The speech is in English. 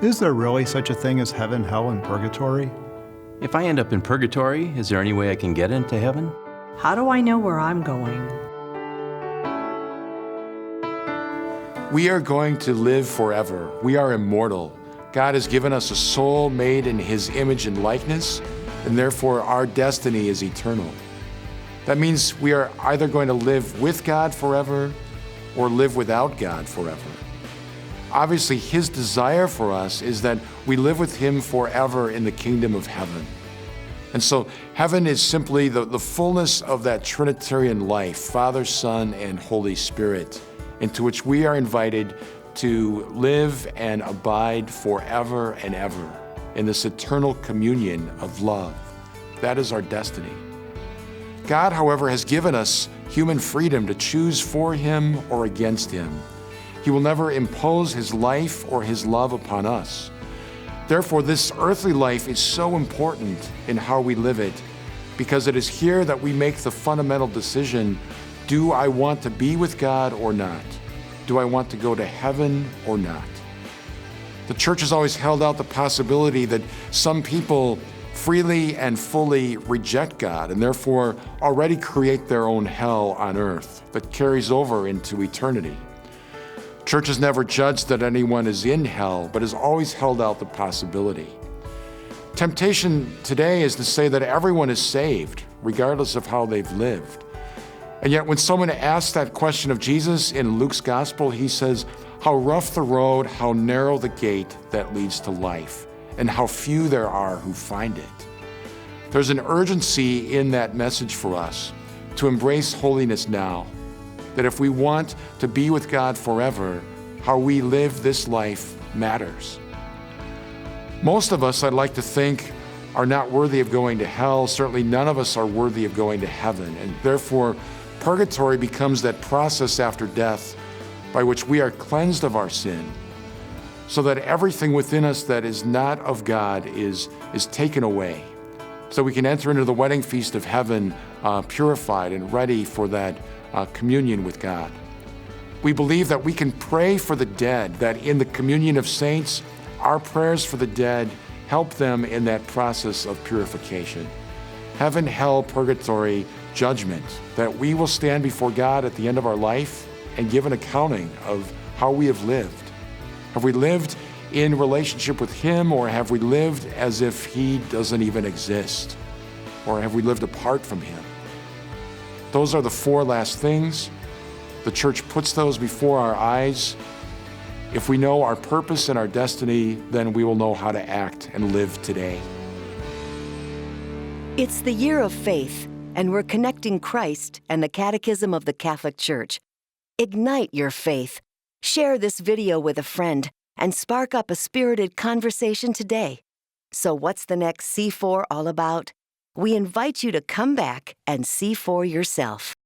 Is there really such a thing as heaven, hell, and purgatory? If I end up in purgatory, is there any way I can get into heaven? How do I know where I'm going? We are going to live forever. We are immortal. God has given us a soul made in His image and likeness, and therefore our destiny is eternal. That means we are either going to live with God forever or live without God forever. Obviously, His desire for us is that we live with Him forever in the kingdom of heaven. And so heaven is simply the fullness of that Trinitarian life, Father, Son, and Holy Spirit, into which we are invited to live and abide forever and ever in this eternal communion of love. That is our destiny. God, however, has given us human freedom to choose for Him or against Him. He will never impose His life or His love upon us. Therefore, this earthly life is so important in how we live it, because it is here that we make the fundamental decision: do I want to be with God or not? Do I want to go to heaven or not? The Church has always held out the possibility that some people freely and fully reject God and therefore already create their own hell on earth that carries over into eternity. Church has never judged that anyone is in hell, but has always held out the possibility. Temptation today is to say that everyone is saved, regardless of how they've lived. And yet when someone asks that question of Jesus in Luke's gospel, He says, "How rough the road, how narrow the gate that leads to life, and how few there are who find it." There's an urgency in that message for us to embrace holiness now. That if we want to be with God forever, how we live this life matters. Most of us, I'd like to think, are not worthy of going to hell. Certainly none of us are worthy of going to heaven. And therefore, purgatory becomes that process after death by which we are cleansed of our sin, so that everything within us that is not of God is taken away, so we can enter into the wedding feast of heaven purified and ready for that communion with God. We believe that we can pray for the dead, that in the communion of saints, our prayers for the dead help them in that process of purification. Heaven, hell, purgatory, judgment, that we will stand before God at the end of our life and give an accounting of how we have lived. Have we lived in relationship with Him, or have we lived as if He doesn't even exist? Or have we lived apart from Him? Those are the four last things. The Church puts those before our eyes. If we know our purpose and our destiny, then we will know how to act and live today. It's the year of faith, and we're connecting Christ and the Catechism of the Catholic Church. Ignite your faith. Share this video with a friend and spark up a spirited conversation today. So what's the next C4 all about? We invite you to come back and see for yourself.